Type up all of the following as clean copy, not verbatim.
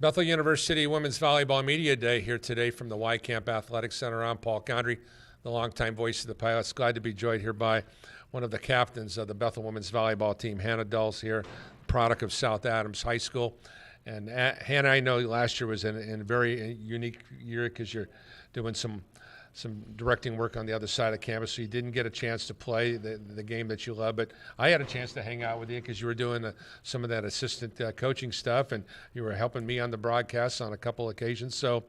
Bethel University Women's Volleyball Media Day here today from the Y Camp Athletic Center. I'm Paul Condry, the longtime voice of the Pilots. Glad to be joined here by one of the captains of the Bethel Women's Volleyball team, Hannah Dulls here, product of South Adams High School. And Hannah, I know last year was in a very unique year because you're doing some directing work on the other side of campus, so you didn't get a chance to play the game that you love. But I had a chance to hang out with you because you were doing some of that assistant coaching stuff, and you were helping me on the broadcasts on a couple occasions. So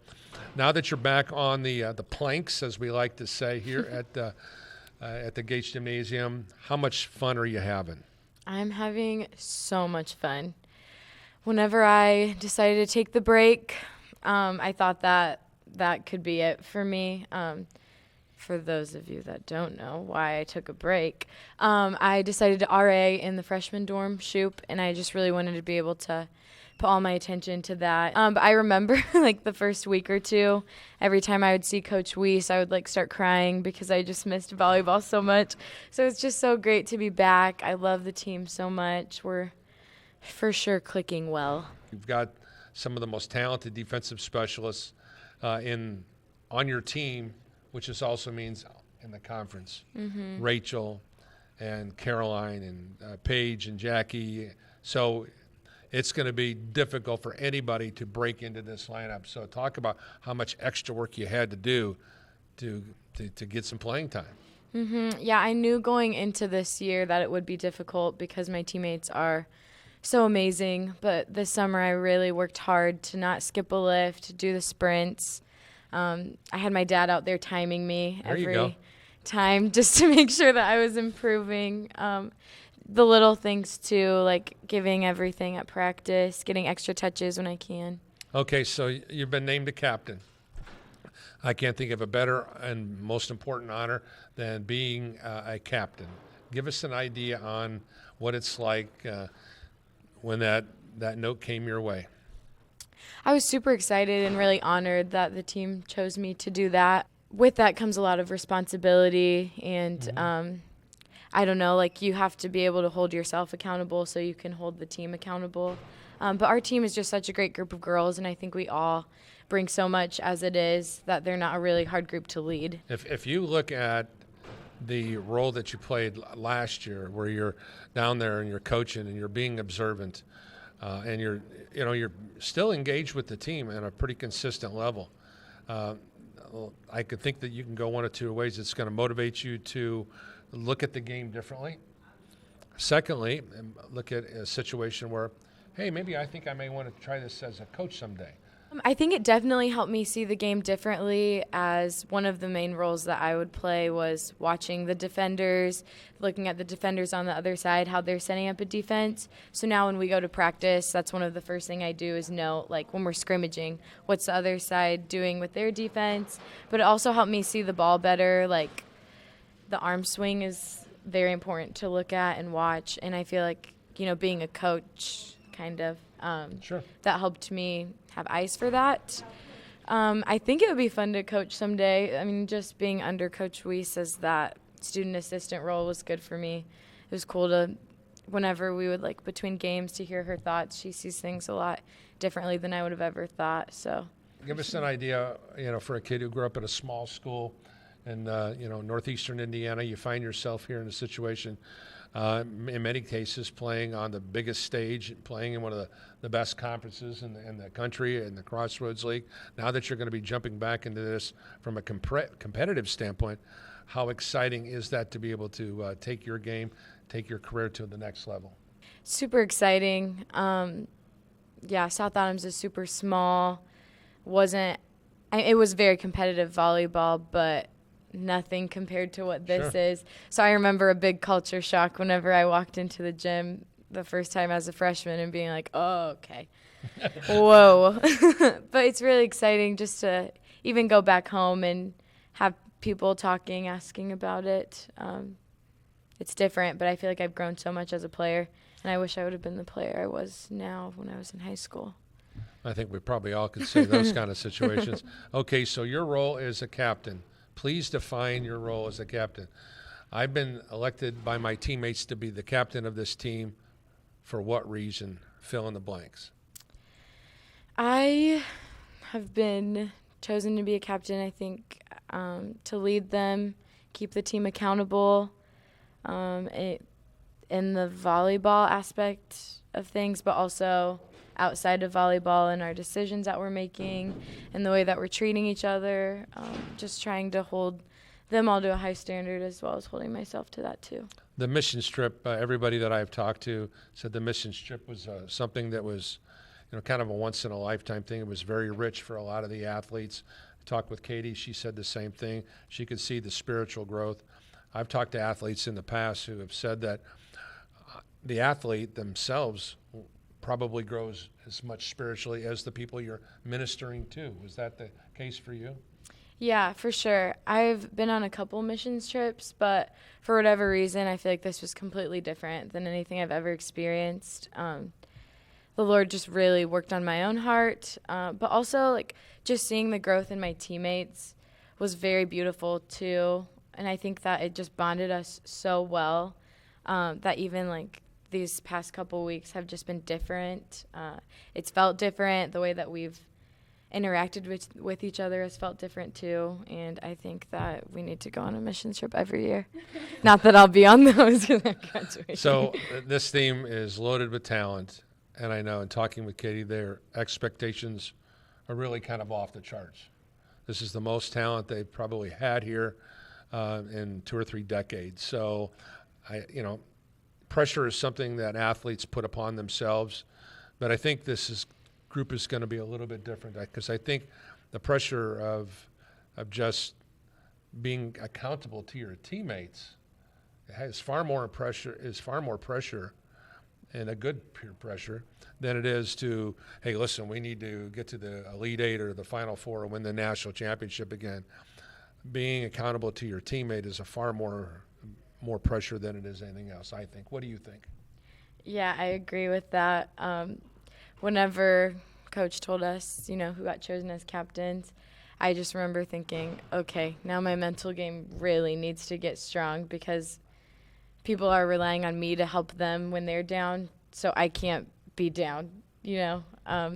now that you're back on the planks, as we like to say here at the Gates Gymnasium, how much fun are you having? I'm having so much fun. Whenever I decided to take the break, I thought that could be it for me. For those of you that don't know why I took a break, I decided to RA in the freshman dorm shoop, and I just really wanted to be able to put all my attention to that. But I remember like the first week or two, every time I would see Coach Weiss, I would like start crying because I just missed volleyball so much. So it's just so great to be back. I love the team so much. We're for sure clicking well. You've got some of the most talented defensive specialists on your team, which just also means in the conference. Mm-hmm. Rachel and Caroline and Paige and Jackie. So it's going to be difficult for anybody to break into this lineup. So talk about how much extra work you had to do to get some playing time. Mm-hmm. Yeah, I knew going into this year that it would be difficult because my teammates are so amazing. But this summer I really worked hard to not skip a lift, do the sprints. I had my dad out there timing me every time just to make sure that I was improving. The little things too, like giving everything at practice, getting extra touches when I can. Okay, so you've been named a captain. I can't think of a better and most important honor than being a captain. Give us an idea on what it's like when that note came your way. I was super excited and really honored that the team chose me to do that. With that comes a lot of responsibility and I don't know, like you have to be able to hold yourself accountable so you can hold the team accountable. But our team is just such a great group of girls, and I think we all bring so much as it is that they're not a really hard group to lead. If you look at the role that you played last year, where you're down there and you're coaching and you're being observant, and you're still engaged with the team at a pretty consistent level, I could think that you can go one of two ways. It's going to motivate you to look at the game differently. Secondly, look at a situation where, hey, maybe I think I may want to try this as a coach someday. I think it definitely helped me see the game differently, as one of the main roles that I would play was watching the defenders, looking at the defenders on the other side, how they're setting up a defense. So now when we go to practice, that's one of the first thing I do is note, like when we're scrimmaging, what's the other side doing with their defense. But it also helped me see the ball better. Like the arm swing is very important to look at and watch. And I feel like, being a coach kind of, Sure. that helped me have eyes for that. I think it would be fun to coach someday. I mean, just being under Coach Weiss as that student assistant role was good for me. It was cool to, whenever we would, like, between games, to hear her thoughts. She sees things a lot differently than I would have ever thought. So, give us an idea, for a kid who grew up in a small school in, northeastern Indiana. You find yourself here in a situation, in many cases, playing on the biggest stage, playing in one of the best conferences in the country, in the Crossroads League. Now that you're going to be jumping back into this from a competitive standpoint, how exciting is that to be able to take your game, take your career to the next level? Super exciting. South Adams is super small. It was very competitive volleyball, but nothing compared to what this is. So I remember a big culture shock whenever I walked into the gym the first time as a freshman and being like, oh, okay. Whoa. But it's really exciting just to even go back home and have people talking, asking about it. It's different, but I feel like I've grown so much as a player, and I wish I would have been the player I was now when I was in high school. I think we probably all could say those kind of situations. Okay, so your role is a captain. Please define your role as a captain. I've been elected by my teammates to be the captain of this team. For what reason? Fill in the blanks. I have been chosen to be a captain, I think, to lead them, keep the team accountable in the volleyball aspect of things, but also outside of volleyball and our decisions that we're making and the way that we're treating each other, just trying to hold them all to a high standard as well as holding myself to that too. The mission trip, everybody that I've talked to said the mission trip was something that was, kind of a once-in-a-lifetime thing. It was very rich for a lot of the athletes. I talked with Katie. She said the same thing. She could see the spiritual growth. I've talked to athletes in the past who have said that the athlete themselves probably grows as much spiritually as the people you're ministering to. Was that the case for you? Yeah, for sure. I've been on a couple missions trips, but for whatever reason, I feel like this was completely different than anything I've ever experienced. The Lord just really worked on my own heart, but also like just seeing the growth in my teammates was very beautiful too. And I think that it just bonded us so well that even like these past couple weeks have just been different. It's felt different. The way that we've interacted with each other has felt different too. And I think that we need to go on a mission trip every year. Not that I'll be on those because I'm graduating. So this team is loaded with talent. And I know in talking with Katie, their expectations are really kind of off the charts. This is the most talent they've probably had here in 2 or 3 decades. So, pressure is something that athletes put upon themselves. But I think this group is going to be a little bit different because I think the pressure of just being accountable to your teammates is far more pressure and a good peer pressure than it is to, hey, listen, we need to get to the Elite Eight or the Final Four or win the national championship again. Being accountable to your teammate is a far more pressure than it is anything else, I think. What do you think? Yeah, I agree with that. Whenever Coach told us, who got chosen as captains, I just remember thinking, okay, now my mental game really needs to get strong because people are relying on me to help them when they're down, so I can't be down, So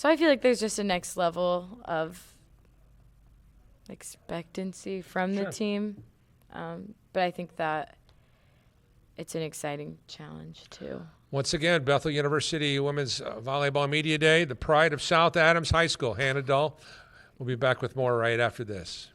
I feel like there's just a next level of expectancy from the team, but I think that it's an exciting challenge too. Once again, Bethel University Women's Volleyball Media Day, the pride of South Adams High School. Hannah Dull. We'll be back with more right after this.